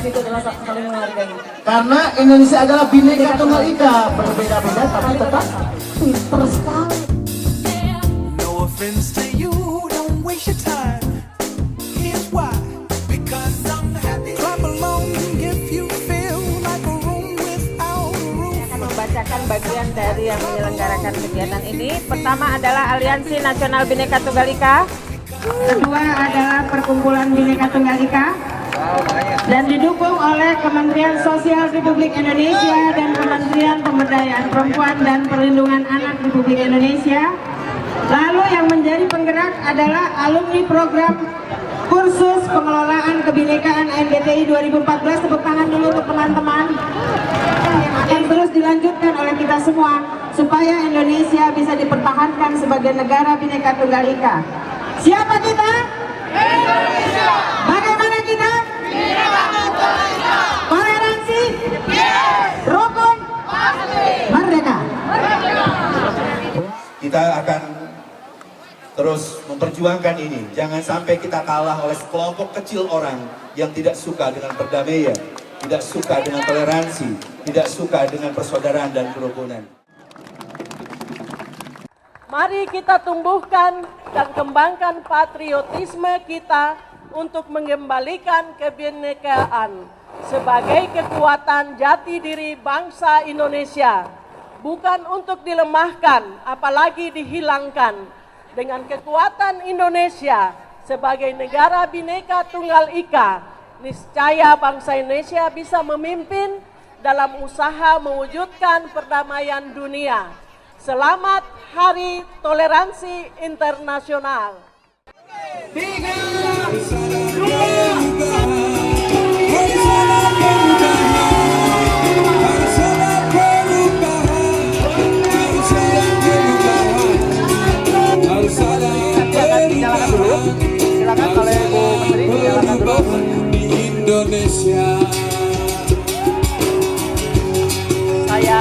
toleransi itu adalah saling menghargai. Karena Indonesia adalah Bhinneka Tunggal Ika, berbeda-beda tapi tetap pinter sekali. No offense to you, don't waste your time. Here's why. Because I'm happy. Clap along if you feel like a room without a roof. Akan membacakan bagian dari yang menyelenggarakan kegiatan ini. Pertama adalah Aliansi Nasional Bhinneka Tunggal Ika. Kedua adalah Perkumpulan Bhinneka Tunggal Ika. Dan didukung oleh Kementerian Sosial Republik Indonesia dan Kementerian Pemberdayaan Perempuan dan Perlindungan Anak Republik Indonesia. Lalu yang menjadi penggerak adalah alumni program kursus pengelolaan kebinekaan NBTI 2014. Tepuk tangan dulu untuk teman-teman. Yang akan terus dilanjutkan oleh kita semua supaya Indonesia bisa dipertahankan sebagai negara Bhinneka Tunggal Ika. Siapa kita? Indonesia. Bagaimana kita? Bhinneka Tunggal Ika. Toleransi? Yes. Rukun? Pasti. Merdeka. Kita akan terus memperjuangkan ini. Jangan sampai kita kalah oleh sekelompok kecil orang yang tidak suka dengan perdamaian, tidak suka dengan toleransi, tidak suka dengan persaudaraan dan kerukunan. Mari kita tumbuhkan dan kembangkan patriotisme kita untuk mengembalikan kebinekaan sebagai kekuatan jati diri bangsa Indonesia, bukan untuk dilemahkan apalagi dihilangkan. Dengan kekuatan Indonesia sebagai negara Bhinneka Tunggal Ika, niscaya bangsa Indonesia bisa memimpin dalam usaha mewujudkan perdamaian dunia. Selamat Hari Toleransi Internasional. 3, 2, silakan oleh Bu Menteri, silakan dulu. Di Indonesia. Saya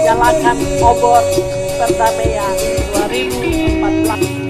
jalankan obor perdamaian 2014.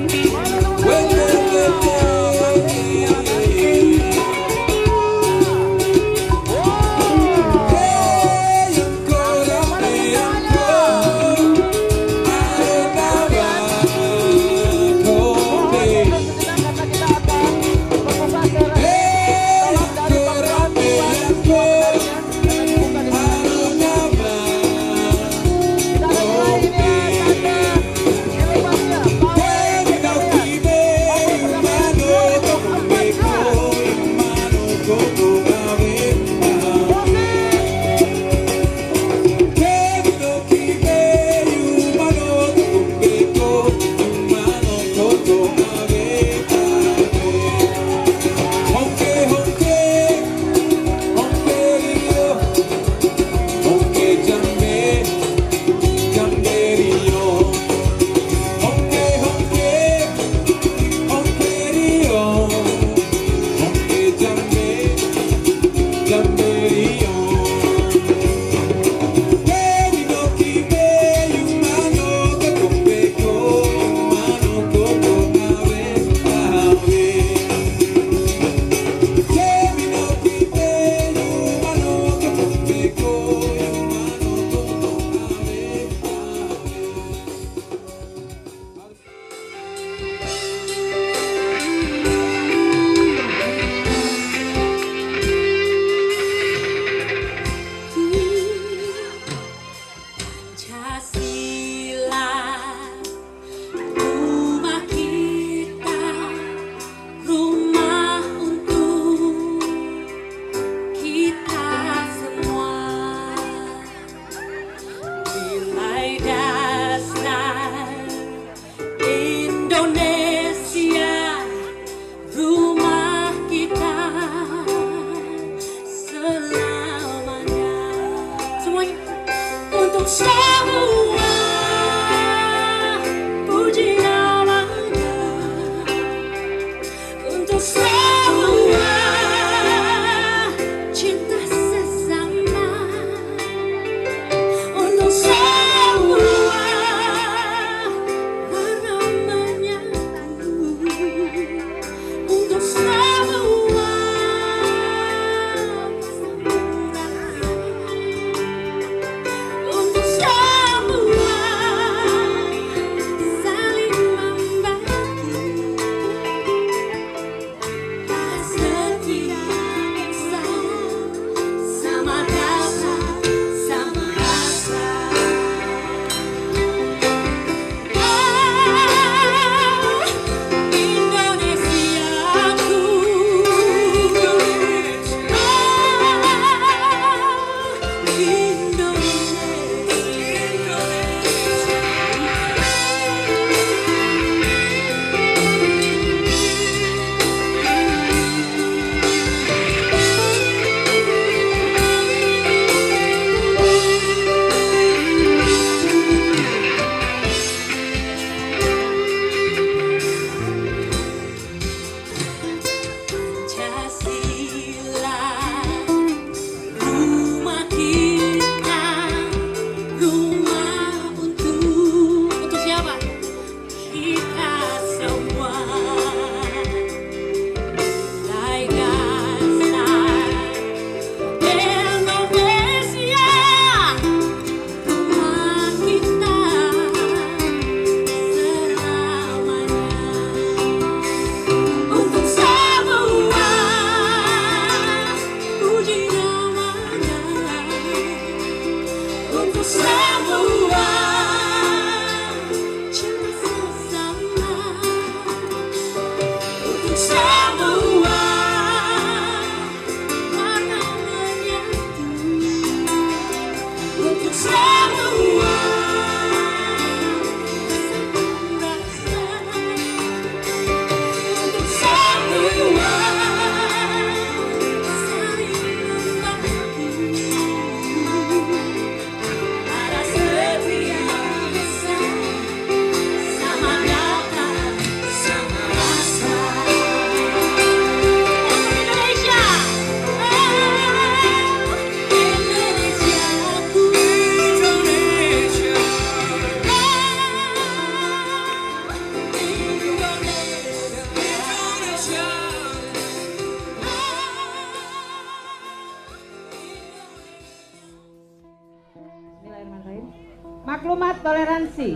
Maklumat toleransi.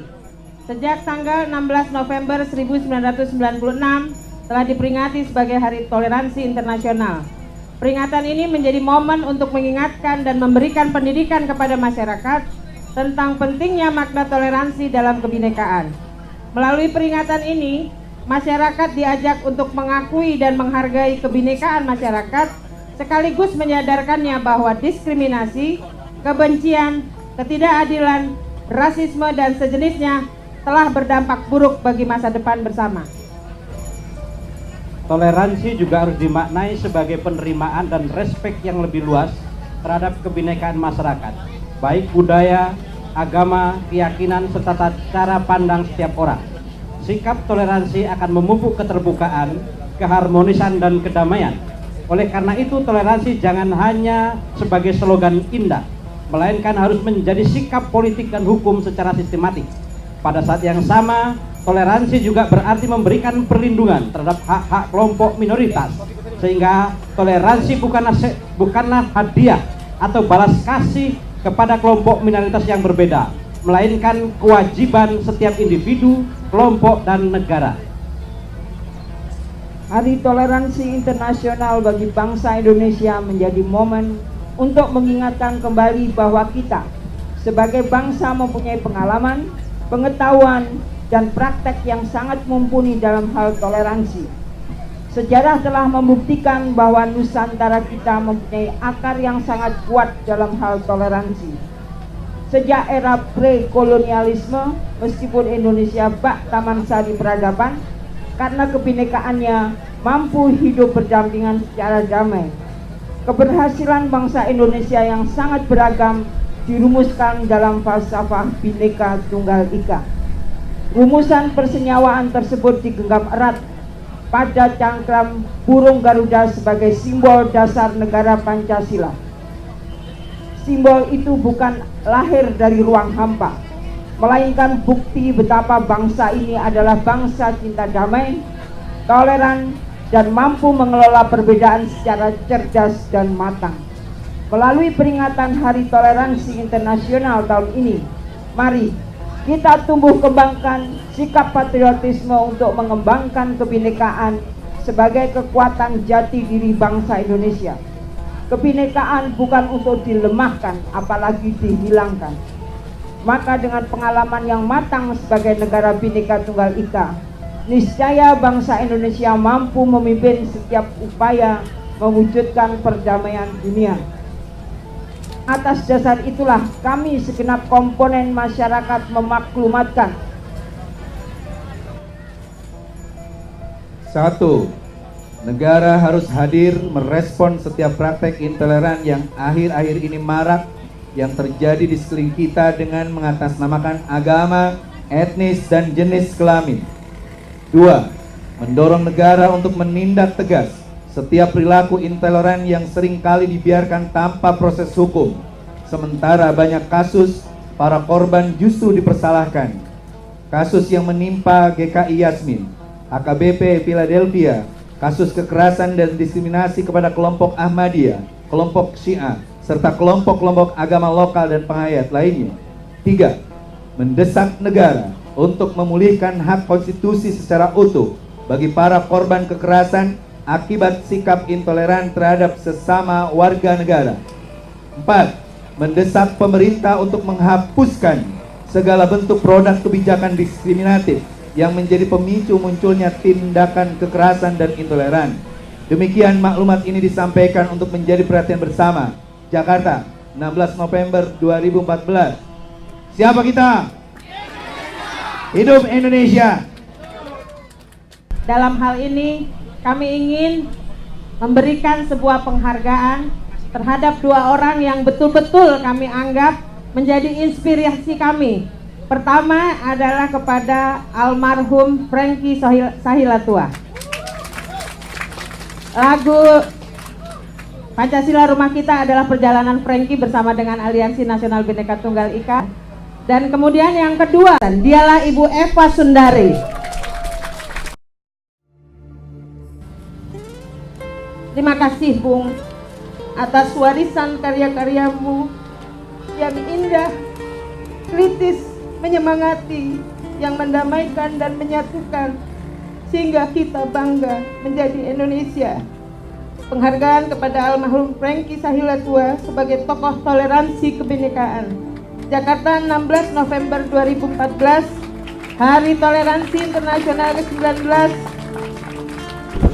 Sejak tanggal 16 November 1996 telah diperingati sebagai Hari Toleransi Internasional. Peringatan ini menjadi momen untuk mengingatkan dan memberikan pendidikan kepada masyarakat tentang pentingnya makna toleransi dalam kebinekaan. Melalui peringatan ini, masyarakat diajak untuk mengakui dan menghargai kebinekaan masyarakat, sekaligus menyadarkannya bahwa diskriminasi, kebencian, ketidakadilan, rasisme, dan sejenisnya telah berdampak buruk bagi masa depan bersama. Toleransi juga harus dimaknai sebagai penerimaan dan respek yang lebih luas terhadap kebinekaan masyarakat, baik budaya, agama, keyakinan, serta cara pandang setiap orang. Sikap toleransi akan memupuk keterbukaan, keharmonisan, dan kedamaian. Oleh karena itu, toleransi jangan hanya sebagai slogan indah, melainkan harus menjadi sikap politik dan hukum secara sistematik. Pada saat yang sama, toleransi juga berarti memberikan perlindungan terhadap hak-hak kelompok minoritas, sehingga toleransi bukanlah hadiah atau balas kasih kepada kelompok minoritas yang berbeda, melainkan kewajiban setiap individu, kelompok, dan negara. Hari Toleransi Internasional bagi bangsa Indonesia menjadi momen untuk mengingatkan kembali bahwa kita sebagai bangsa mempunyai pengalaman, pengetahuan, dan praktek yang sangat mumpuni dalam hal toleransi. Sejarah telah membuktikan bahwa Nusantara kita mempunyai akar yang sangat kuat dalam hal toleransi. Sejak era pre-kolonialisme, meskipun Indonesia bak taman sari peradaban, karena kebinekaannya mampu hidup berdampingan secara damai. Keberhasilan bangsa Indonesia yang sangat beragam dirumuskan dalam falsafah Bhinneka Tunggal Ika. Rumusan persenyawaan tersebut digenggam erat pada cangkram burung Garuda sebagai simbol dasar negara Pancasila. Simbol itu bukan lahir dari ruang hampa, melainkan bukti betapa bangsa ini adalah bangsa cinta damai, toleran, dan mampu mengelola perbedaan secara cerdas dan matang. Melalui peringatan Hari Toleransi Internasional tahun ini, mari kita tumbuh kembangkan sikap patriotisme untuk mengembangkan kebinekaan sebagai kekuatan jati diri bangsa Indonesia. Kebinekaan bukan untuk dilemahkan, apalagi dihilangkan. Maka dengan pengalaman yang matang sebagai negara Bhinneka Tunggal Ika, niscaya bangsa Indonesia mampu memimpin setiap upaya mewujudkan perdamaian dunia. Atas dasar itulah kami segenap komponen masyarakat memaklumatkan. 1. Negara harus hadir merespon setiap praktek intoleran yang akhir-akhir ini marak yang terjadi di sekeliling kita dengan mengatasnamakan agama, etnis, dan jenis kelamin. 2. Mendorong negara untuk menindak tegas setiap perilaku intoleran yang sering kali dibiarkan tanpa proses hukum. Sementara banyak kasus para korban justru dipersalahkan. Kasus yang menimpa GKI Yasmin, HKBP Philadelphia, kasus kekerasan dan diskriminasi kepada kelompok Ahmadiyah, kelompok Syiah, serta kelompok-kelompok agama lokal dan penghayat lainnya. 3. Mendesak negara untuk memulihkan hak konstitusi secara utuh bagi para korban kekerasan akibat sikap intoleran terhadap sesama warga negara. 4. Mendesak pemerintah untuk menghapuskan segala bentuk produk kebijakan diskriminatif yang menjadi pemicu munculnya tindakan kekerasan dan intoleran. Demikian maklumat ini disampaikan untuk menjadi perhatian bersama. Jakarta, 16 November 2014. Siapa kita? Hidup Indonesia. Dalam hal ini, kami ingin memberikan sebuah penghargaan terhadap dua orang yang betul-betul kami anggap menjadi inspirasi kami. Pertama adalah kepada almarhum Franky Sahilatua. Lagu Pancasila Rumah Kita adalah perjalanan Franky bersama dengan Aliansi Nasional Bhinneka Tunggal Ika. Dan kemudian yang kedua, dialah Ibu Eva Sundari. Terima kasih Bung atas warisan karya-karyamu yang indah, kritis, menyemangati, yang mendamaikan dan menyatukan, sehingga kita bangga menjadi Indonesia. Penghargaan kepada almarhum Franky Sahilatua sebagai tokoh toleransi kebinekaan. Jakarta, 16 November 2014, Hari Toleransi Internasional ke-19,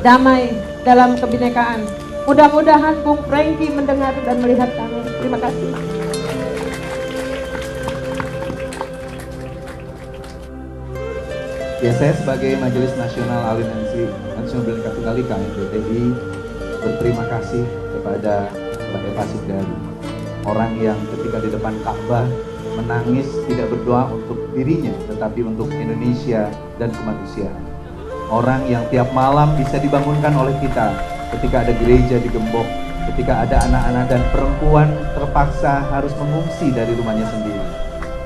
damai dalam kebinekaan. Mudah-mudahan Bung Franky mendengar dan melihat kami. Terima kasih. Ya, saya sebagai Majelis Nasional Aliansi Nasional Bhinneka Tunggal Ika MBTI berterima kasih kepada Pak Sigdari, orang yang ketika di depan Ka'bah menangis tidak berdoa untuk dirinya tetapi untuk Indonesia dan kemanusiaan. Orang yang tiap malam bisa dibangunkan oleh kita ketika ada gereja digembok, ketika ada anak-anak dan perempuan terpaksa harus mengungsi dari rumahnya sendiri.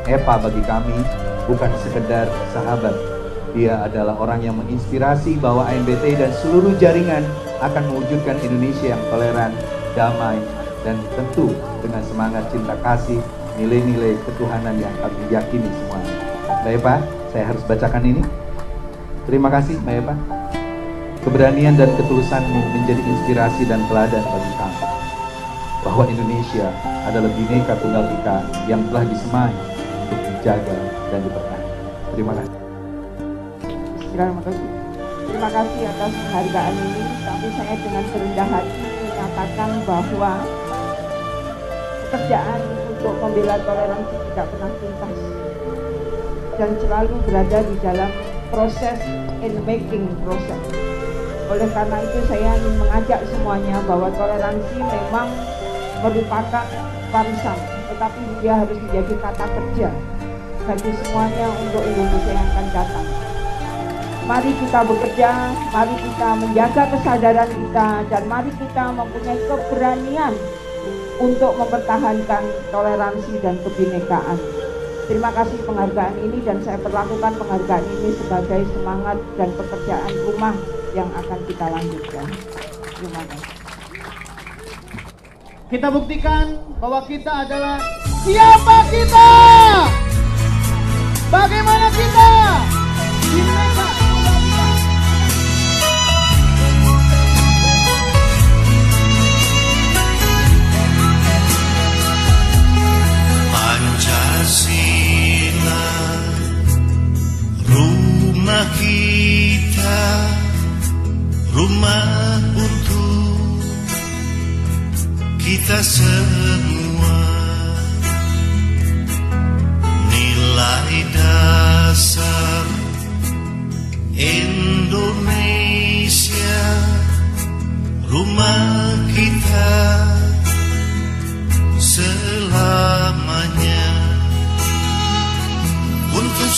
Epa bagi kami bukan sekedar sahabat, dia adalah orang yang menginspirasi bahwa AMBT dan seluruh jaringan akan mewujudkan Indonesia yang toleran, damai, dan tentu dengan semangat cinta kasih, nilai-nilai ketuhanan yang kami yakini semua. Mbak Epa, saya harus bacakan ini. Terima kasih Mbak Epa. Keberanian dan ketulusanmu menjadi inspirasi dan teladan bagi kami, bahwa Indonesia adalah Bhinneka Tunggal Ika yang telah disemai untuk dijaga dan dipertahankan. Terima kasih. Terima kasih atas penghargaan ini, tapi saya dengan serendah hati menyatakan bahwa pekerjaan untuk membela toleransi tidak pernah tuntas dan selalu berada di dalam proses in making proses. Oleh karena itu saya ingin mengajak semuanya bahwa toleransi memang merupakan warisan, tetapi dia harus menjadi kata kerja bagi semuanya untuk Indonesia yang akan datang. Mari kita bekerja, mari kita menjaga kesadaran kita, dan mari kita mempunyai keberanian untuk mempertahankan toleransi dan kebinekaan. Terima kasih penghargaan ini, dan saya perlakukan penghargaan ini sebagai semangat dan pekerjaan rumah yang akan kita lanjutkan. Terima kasih. Kita buktikan bahwa kita adalah siapa kita, bagaimana kita, Bhinneka. Pancasila, rumah kita, rumah untuk kita semua. Nilai dasar Indonesia, rumah kita selamanya untuk